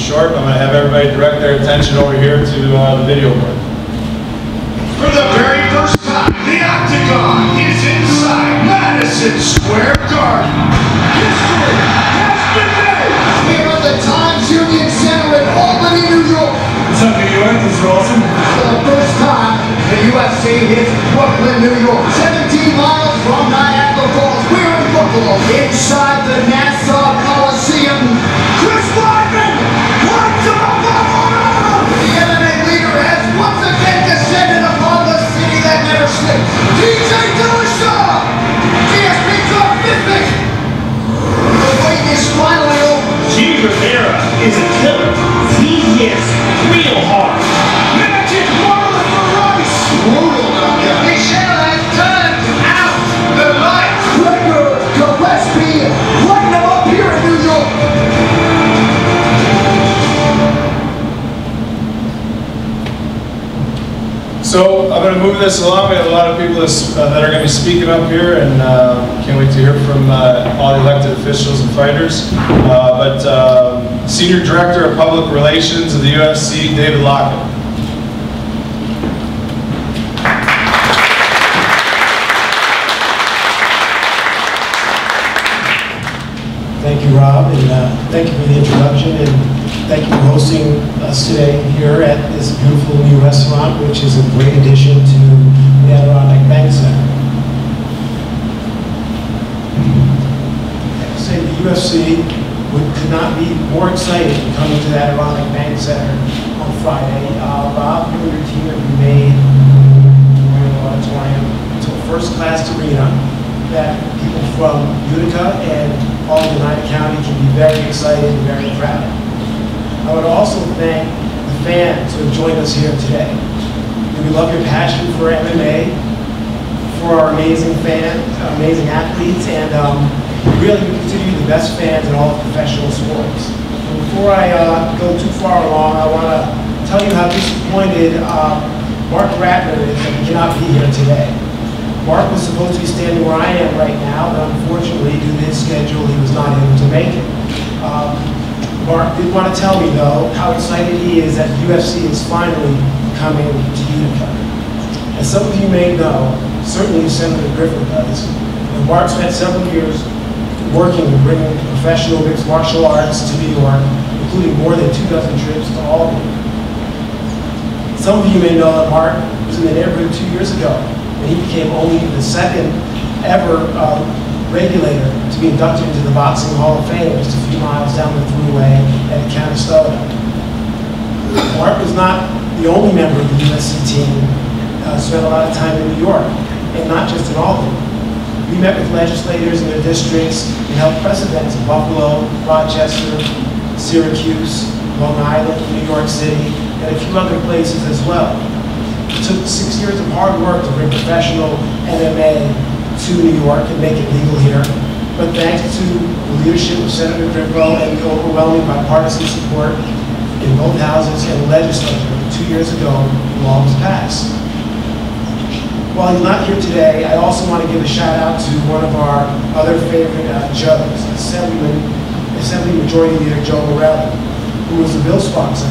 short. I'm going to have everybody direct their attention over here to the video board. For the very first time, the Octagon is inside Madison Square Garden. History has been made here at the Times Union Center in Albany, New York. What's up, New York? This is awesome. For the first time, the UFC hits Brooklyn, New York. 17 miles from Niagara Falls. We're in Buffalo, inside the Nassau Coliseum. Chris Weidman, what's up, Buffalo? The MMA leader has once again descended upon the city that never sleeps. DJ Dillashaw, GSP Talk Mythic. The wait is finally over. G. Rivera is a killer. He hits real hard. Magic Marlon Rice. Brutal knockout. Michelle has turned out the lights. Gregor Gillespie, lighting them up here in New York. So I'm going to move this along. We have a lot of people that are going to be speaking up here, and can't wait to hear from all the elected officials and fighters. Senior Director of Public Relations of the UFC, David Lockett. Thank you, Rob, and thank you for the introduction, and thank you for hosting us today here at this beautiful new restaurant, which is a great addition to the Adirondack Bank Center. I have to say the UFC could not be more excited coming to the Adirondack Bank Center on Friday. Rob, you and your team have made the auditorium into a first-class arena that people from Utica and all of United County can be very excited and very proud of. I would also thank the fans who have joined us here today. We love your passion for MMA, for our amazing fans, amazing athletes, and really we consider you the best fans in all of professional sports. And before I go too far along, I want to tell you how disappointed Mark Ratner is that he cannot be here today. Mark was supposed to be standing where I am right now, but unfortunately, due to his schedule, he was not able to make it. Mark did want to tell me, though, how excited he is that UFC is finally coming to Utica. As some of you may know, certainly Senator Griffin does, Mark spent several years working to bring professional mixed martial arts to New York, including more than 24 trips to Albany. Some of you may know that Mark was in the neighborhood 2 years ago, and he became only the second ever regulator to be inducted into the Boxing Hall of Fame just a few miles down the thruway at Canastota. Mark was not the only member of the UFC team spent a lot of time in New York, and not just in Albany. We met with legislators in their districts and held precedents in Buffalo, Rochester, Syracuse, Long Island, New York City, and a few other places as well. It took 6 years of hard work to bring professional MMA to New York and make it legal here. But thanks to the leadership of Senator Griffin and the overwhelming bipartisan support in both houses and the legislature, 2 years ago, the law was passed. While he's not here today, I also want to give a shout out to one of our other favorite judges, Assembly Majority Leader Joe Morelli, who was the bill sponsor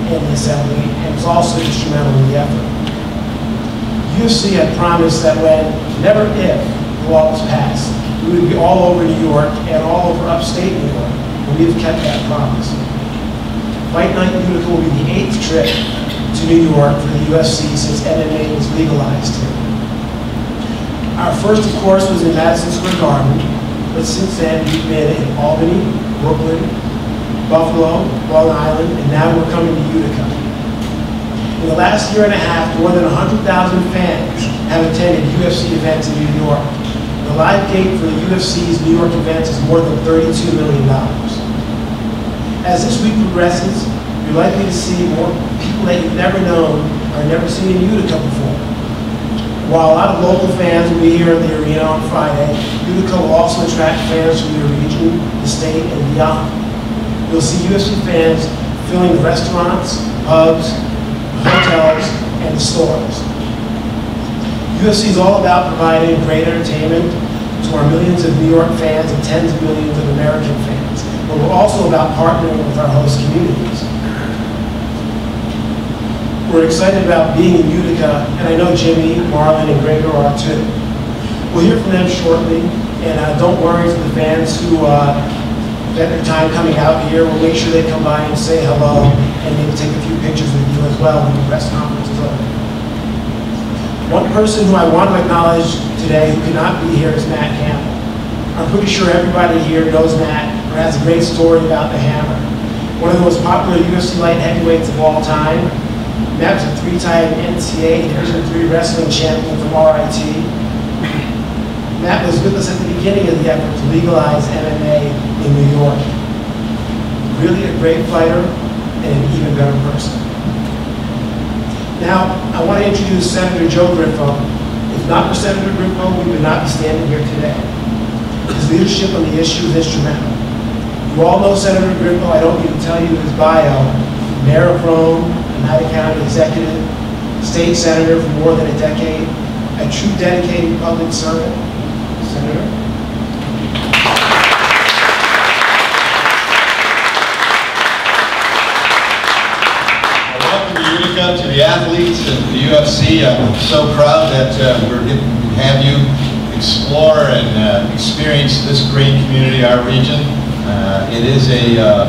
in the Assembly and was also instrumental in the effort. UFC had promised that when, never if, the law was passed, we would be all over New York and all over upstate New York, and we've kept that promise. Fight Night in Utica will be the 8th trip to New York for the UFC since MMA was legalized here. Our first, of course, was in Madison Square Garden, but since then we've been in Albany, Brooklyn, Buffalo, Long Island, and now we're coming to Utica. In the last year and a half, more than 100,000 fans have attended UFC events in New York. The live gate for the UFC's New York events is more than $32 million. As this week progresses, you're likely to see more people that you've never known or never seen in Utica before. While a lot of local fans will be here in the arena on Friday, Utica will also attract fans from the region, the state, and beyond. You'll see UFC fans filling restaurants, pubs, hotels, and stores. UFC is all about providing great entertainment to our millions of New York fans and tens of millions of American fans. but we're also about partnering with our host communities. We're excited about being in Utica, and I know Jimmy, Marlon, and Gregor are too. We'll hear from them shortly, and don't worry for the fans who spent their time coming out here. We'll make sure they come by and say hello, and maybe take a few pictures with you as well when the press conference is over. One person who I want to acknowledge today who could not be here is Matt Campbell. I'm pretty sure everybody here knows Matt or has a great story about the Hammer. One of the most popular UFC light heavyweights of all time. Matt was a three-time NCAA Division III wrestling champion from RIT. Matt was with us at the beginning of the effort to legalize MMA in New York. Really a great fighter and an even better person. Now, I want to introduce Senator Joe Griffo. If not for Senator Griffo, we would not be standing here today. His leadership on the issue is instrumental. You all know Senator Griffo. I don't need to tell you his bio. Mayor of Rome, Oneida County executive, state senator for more than a decade, a true dedicated public servant. Senator. Welcome to Utica, to the athletes and the UFC. I'm so proud that we're getting to have you explore and experience this great community, our region. It is a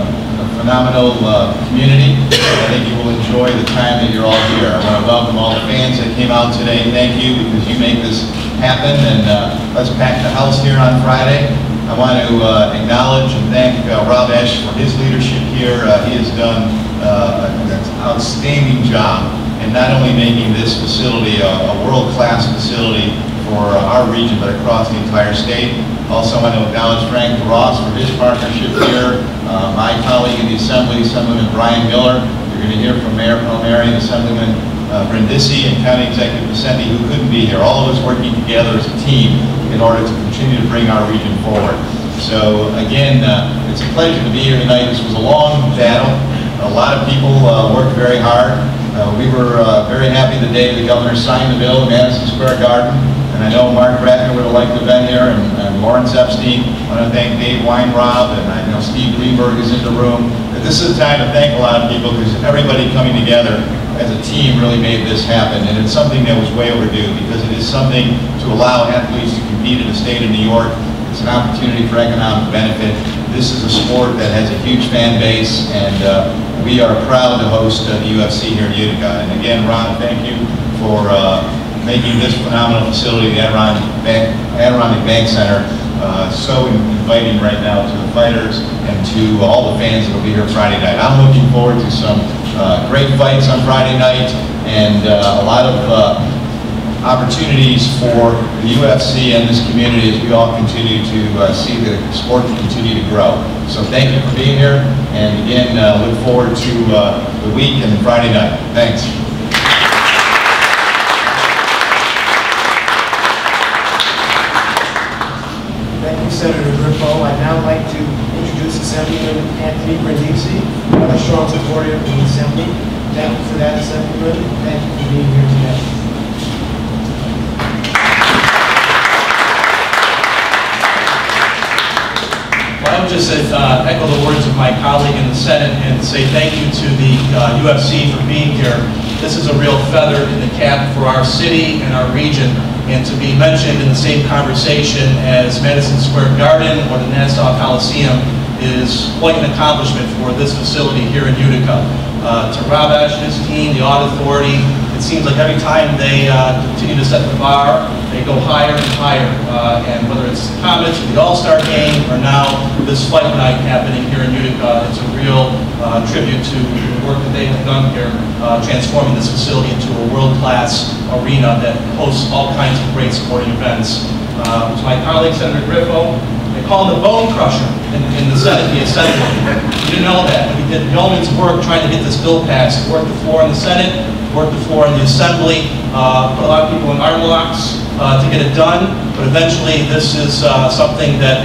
phenomenal community. I think you will enjoy the time that you're all here. I want to welcome all the fans that came out today. Thank you, because you make this happen, and let's pack the house here on Friday. I want to acknowledge and thank Rob Esch for his leadership here. He has done an outstanding job in not only making this facility a world-class facility for our region, but across the entire state. Also want to acknowledge Frank Ross for his partnership here. My colleague in the Assembly, Assemblyman Brian Miller. You're going to hear from Mayor Palmieri and Assemblyman Brindisi and County Executive Vicente, who couldn't be here. All of us working together as a team in order to continue to bring our region forward. So again, it's a pleasure to be here tonight. This was a long battle. A lot of people worked very hard. We were very happy the day the governor signed the bill in Madison Square Garden. And I know Mark Ratner would have liked to have been here, and Lawrence Epstein. I want to thank Dave Weinrob, and I know Steve Greenberg is in the room. But this is a time to thank a lot of people, because everybody coming together as a team really made this happen. And it's something that was way overdue, because it is something to allow athletes to compete in the state of New York. It's an opportunity for economic benefit. This is a sport that has a huge fan base, and we are proud to host the UFC here in Utica. And again, Ron, thank you for making this phenomenal facility, the Adirondack Bank Center, so inviting right now to the fighters and to all the fans that will be here Friday night. I'm looking forward to some great fights on Friday night, and a lot of opportunities for the UFC and this community as we all continue to see the sport continue to grow. So thank you for being here, and again, look forward to the week and Friday night. Thanks. Thank you, Senator Griffo. I'd now like to introduce Assemblyman Anthony Brindisi, another strong supporter of the Assembly. Thank you for that, Assemblyman. Thank you for being here today. Well, I would just echo the words of my colleague in the Senate and say thank you to the UFC for being here. This is a real feather in the cap for our city and our region, and to be mentioned in the same conversation as Madison Square Garden or the Nassau Coliseum is quite an accomplishment for this facility here in Utica. To Rob Esch, his team, the Audit Authority, it seems like every time they continue to set the bar, they go higher and higher. And whether it's the Comets or the All-Star Game or now this fight night happening here in Utica, it's a real tribute to the work that they have done here, transforming this facility into a world-class arena that hosts all kinds of great sporting events. To my colleague, Senator Griffo, they call him the bone crusher in the Senate, the Assembly. You didn't know that, but he did yeoman's work trying to get this bill passed. He worked the floor in the Senate, worked the floor in the Assembly, put a lot of people in arm locks to get it done, but eventually this is something that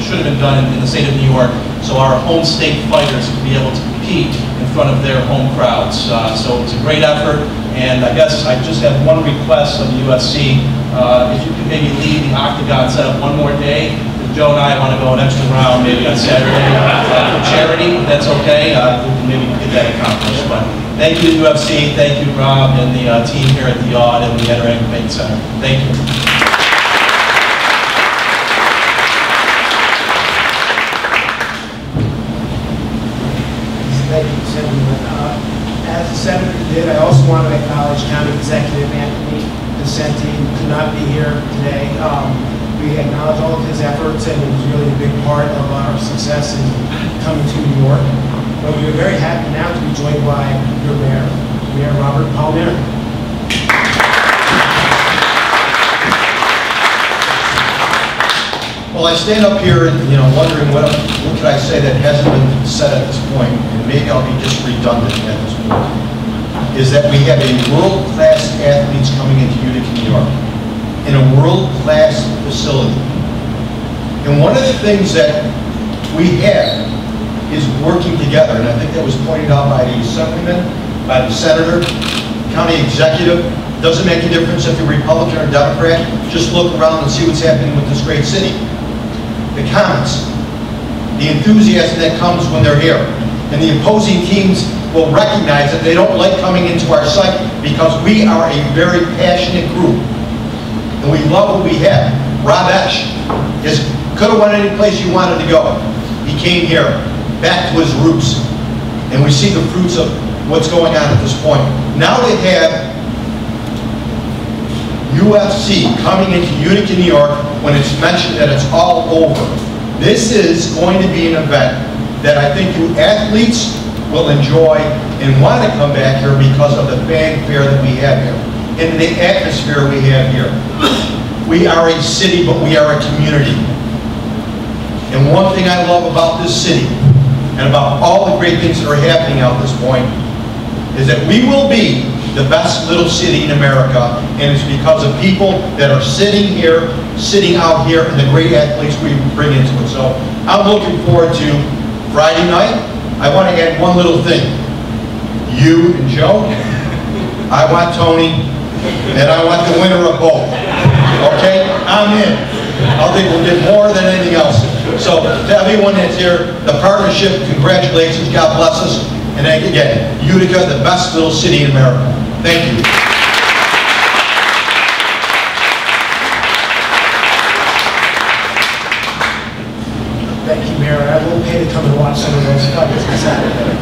should have been done in the state of New York, so our home state fighters can be able to compete in front of their home crowds. So it's a great effort, and I guess I just have one request of the UFC. If you could maybe leave the octagon set up one more day, Joe and I want to go an extra round maybe on Saturday for charity, that's okay. We can maybe get that accomplished. But thank you to UFC, thank you Rob and the team here at the Yacht and the Adirondack Bank Center. Thank you. Thank you, Senator. As the Senator did, I also want to acknowledge County Executive Anthony Vicente, who could not be here today. We acknowledge all of his efforts, and it was really a big part of our success in coming to New York. But we are very happy now to be joined by your mayor, Mayor Robert Palmieri. Well, I stand up here and, wondering what could I say that hasn't been said at this point, and maybe I'll be just redundant at this point, is that we have a world-class athletes coming into Utica, New York, in a world-class facility. And one of the things that we have is working together, and I think that was pointed out by the Assemblyman, by the Senator, County Executive. Doesn't make a difference if you're Republican or Democrat, just look around and see what's happening with this great city. The comments, the enthusiasm that comes when they're here. And the opposing teams will recognize that they don't like coming into our site because we are a very passionate group. And we love what we have. WIBX could have went any place you wanted to go. He came here, back to his roots. And we see the fruits of what's going on at this point. Now they have UFC coming into Utica, New York, when it's mentioned that it's all over. This is going to be an event that I think you athletes will enjoy and want to come back here because of the fanfare that we have here and the atmosphere we have here. We are a city, but we are a community. And one thing I love about this city and about all the great things that are happening out this point is that we will be the best little city in America, and it's because of people that are sitting here, sitting out here, and the great athletes we bring into it. So I'm looking forward to Friday night. I want to add one little thing. You and Joe, I want Tony, and I want the winner of both. Okay? I'm in. I think we'll get more than anything else. So to everyone that's here, the partnership, congratulations, God bless us. And again, Utica, the best little city in America. Thank you. Thank you, Mayor. I will pay to come and watch some of those fights on Saturday.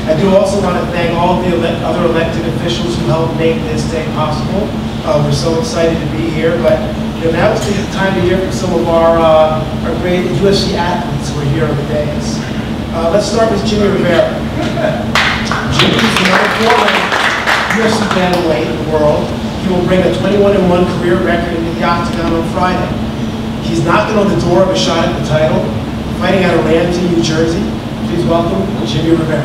I do also want to thank all of the other elected officials who helped make this day possible. We're so excited to be here, but now it's the time to hear from some of our great UFC athletes who are here on the days. Let's start with Jimmy Rivera. Jimmy is the #4 UFC bantamweight in the world. He will bring a 21-1 career record into the octagon on Friday. He's knocking on the door of a shot at the title, fighting out of Ramsey, New Jersey. Please welcome Jimmy Rivera.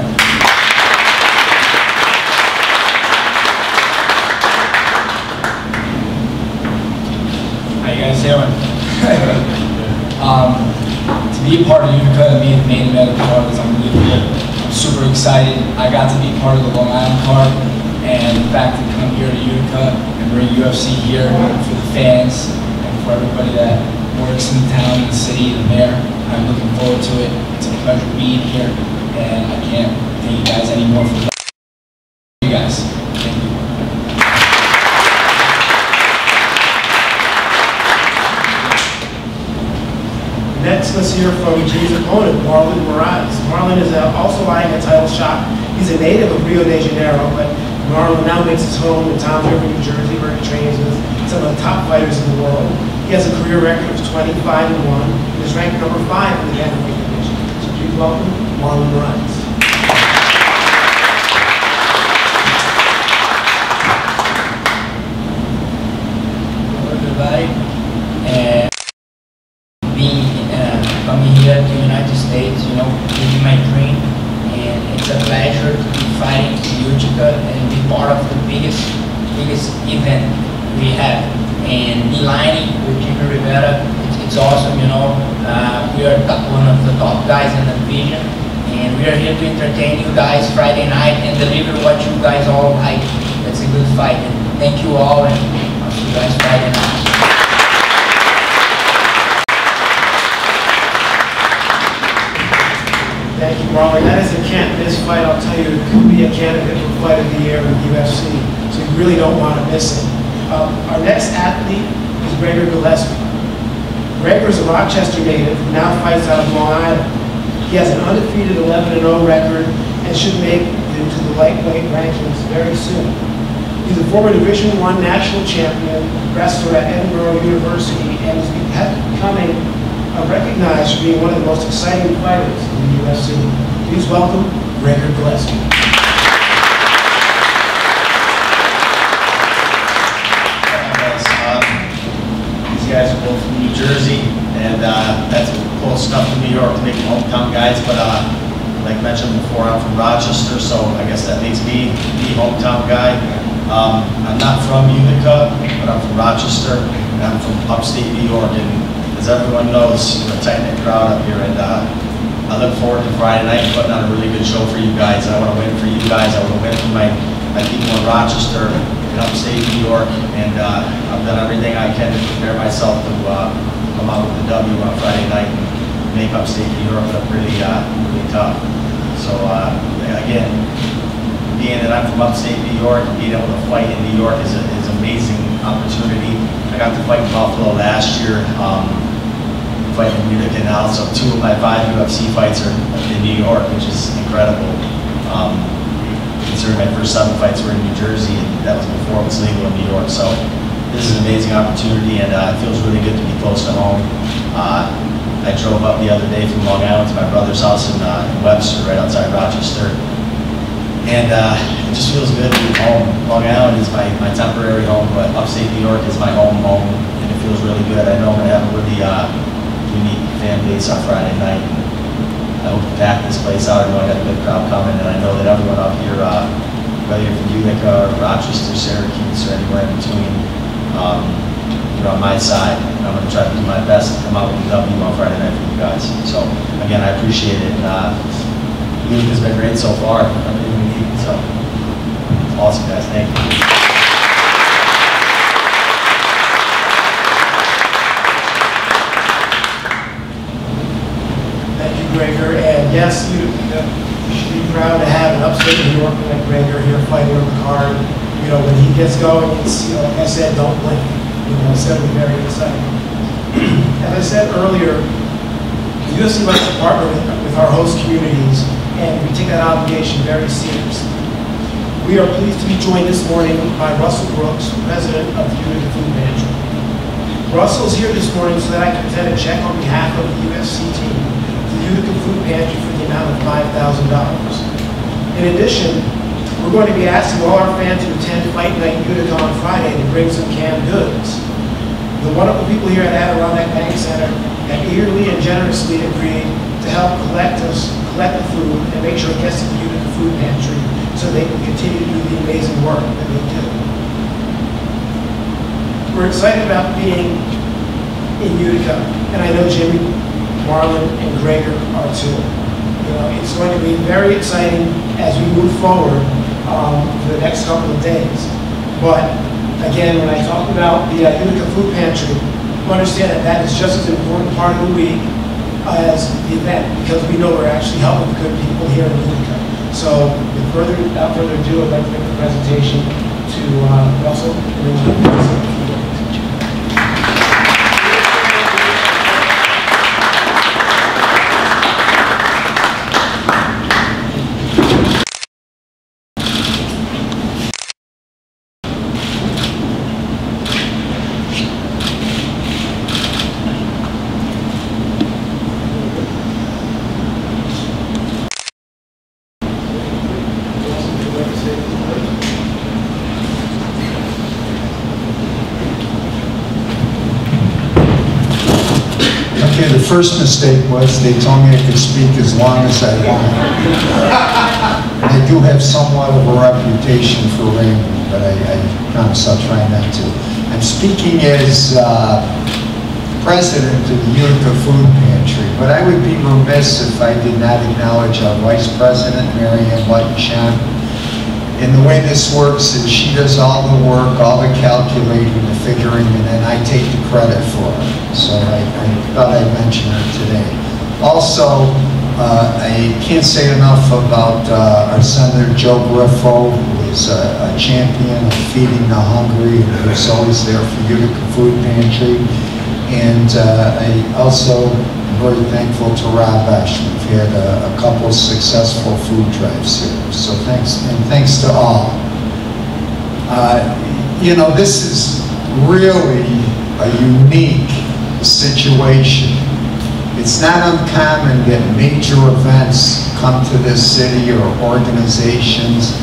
How you guys doing? To be a part of Utica and be the main event of the card is unbelievable. I'm super excited. I got to be part of the Long Island card, and the fact to come here to Utica and bring UFC here for the fans and for everybody that works in the town, the city, the mayor, I'm looking forward to it. It's a pleasure being here, and I can't thank you guys anymore for you guys. Thank you. Next, let's hear from Jimmy's opponent, Marlon Moraes. Marlon is also eyeing a title shot. He's a native of Rio de Janeiro, but Marlon now makes his home in Toms River, New Jersey, where he trains with some of the top fighters in the world. He has a career record of 25-1 and is ranked number 5 in the bantamweight division. So please welcome Marlon Moraes. Hello everybody. Coming here to the United States, living my dream, and it's a pleasure to be fighting in Utica and be part of the biggest event we have. And be lining with Jimmy Rivera, it's awesome, We are one of the top guys in the division, and we are here to entertain you guys Friday night and deliver what you guys all like. It's a good fight. And thank you all, and I'll see you guys Friday night. Thank you, Marlon. That is a this fight, I'll tell you, it could be a candidate for Fight of the Year in the UFC, so you really don't want to miss it. Our next athlete is Gregor Gillespie. Gregor is a Rochester native who now fights out of Long Island. He has an undefeated 11-0 record and should make it to the lightweight rankings very soon. He's a former Division I national champion wrestler at Edinburgh University and is becoming recognized for being one of the most exciting fighters in the UFC. Please welcome Gregor Gillespie. These guys are both from New Jersey, and that's close enough to New York to make them hometown guys, but like mentioned before, I'm from Rochester, so I guess that makes me the hometown guy. I'm not from Utica, but I'm from Rochester, and I'm from upstate New York, and as everyone knows, we're a tight-knit crowd up here, and I look forward to Friday night putting on a really good show for you guys. I want to win for you guys. I want to win for my people in Rochester and upstate New York, and I've done everything I can to prepare myself to come out with the W on Friday night and make upstate New York look really tough. So again, being that I'm from upstate New York, being able to fight in New York is an amazing opportunity. I got to fight in Buffalo last year. Fighting in Utica now, so 2 of my 5 UFC fights are in New York, which is incredible. Considering my first 7 fights were in New Jersey, and that was before it was legal in New York. So this is an amazing opportunity, and it feels really good to be close to home. I drove up the other day from Long Island to my brother's house in Webster, right outside Rochester, and it just feels good to be home. Long Island is my temporary home, but upstate New York is my home, and it feels really good. I know I'm going to have a really unique fan base on Friday night. I hope to pack this place out. I know I got a good crowd coming, and I know that everyone up here, whether you're from Utica or Rochester, Syracuse, or anywhere in between, you're on my side. And I'm going to try to do my best to come out with a W on Friday night for you guys. So again, I appreciate it. And Utica's been great so far. Everything we need. So awesome, guys. Thank you. Gregor, and yes, you should be proud to have an upstate New Yorker like Gregor here fighting on the card. You know, when he gets going, it's, you know, like I said, don't blink. You know, it's going to be very exciting. As I said earlier, the UFC wants to partner with our host communities, and we take that obligation very seriously. We are pleased to be joined this morning by Russell Brooks, president of the Utica Food Pantry. Russell is here this morning so that I can present a check on behalf of the UFC team, the Utica Food Pantry, for the amount of $5,000. In addition, we're going to be asking all our fans who attend Fight Night Utica on Friday to bring some canned goods. The wonderful people here at Adirondack Bank Center have eagerly and generously agreed to help collect the food and make sure it gets to the Utica Food Pantry so they can continue to do the amazing work that they do. We're excited about being in Utica, and I know Jimmy, Marlon, and Gregor are too. You know, it's going to be very exciting as we move forward for the next couple of days. But again, when I talk about the Utica Food Pantry, understand that that is just as important part of the week as the event, because we know we're actually helping good people here in Utica. So without further ado, I'd like to make the presentation to Russell. The first mistake was they told me I could speak as long as I want. And I do have somewhat of a reputation for rambling, but I promise I'll try not to. I'm speaking as president of the Utica Food Pantry, but I would be remiss if I did not acknowledge our vice president, Mary Ann Button-Sean. And the way this works is she does all the work, all the calculating, the figuring, and then I take the credit for it. So I thought I'd mention her today. Also, I can't say enough about our Senator Joe Griffo, who is a champion of feeding the hungry and who's always there for Utica Food Pantry. And I also am very thankful to Rob Esch. We've had a couple of successful food drives here. So thanks, and thanks to all. You know, this is really a unique situation. It's not uncommon that major events come to this city or organizations,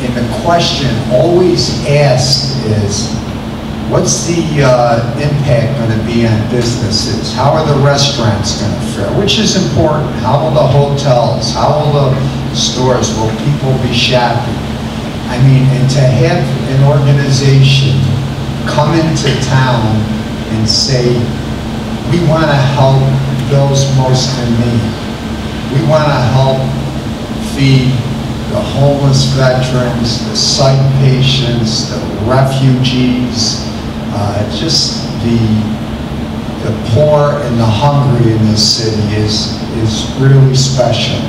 and the question always asked is, what's the impact going to be on businesses? How are the restaurants going to fare? Which is important. How will the hotels? How will the stores? Will people be shopping? I mean, and to have an organization come into town and say, we want to help those most in need. We want to help feed the homeless veterans, the psych patients, the refugees, just the poor and the hungry in this city is really special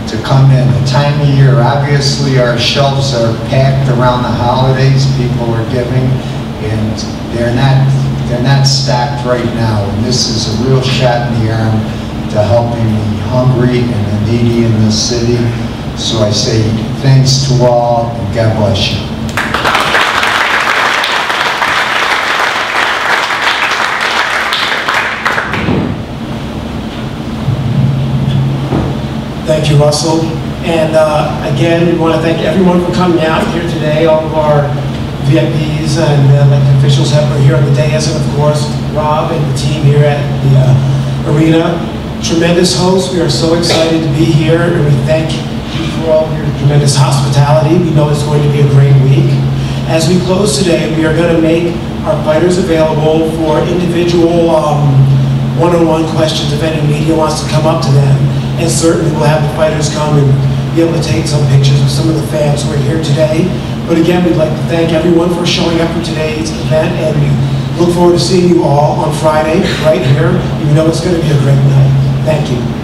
to come in. The time of year, obviously our shelves are packed around the holidays, people are giving, and they're not stocked right now, and this is a real shot in the arm to helping the hungry and the needy in this city. So I say thanks to all, and God bless you. Thank you, Russell. And again, we want to thank everyone for coming out here today, all of our VIPs and elected officials that were here on the dais, and of course, Rob and the team here at the arena. Tremendous host. We are so excited to be here, and we thank you for all your tremendous hospitality. We know it's going to be a great week. As we close today, we are going to make our fighters available for individual one-on-one questions if any media wants to come up to them. And certainly we'll have the fighters come and be able to take some pictures with some of the fans who are here today. But again, we'd like to thank everyone for showing up for today's event, and we look forward to seeing you all on Friday right here. You know it's going to be a great night. Thank you.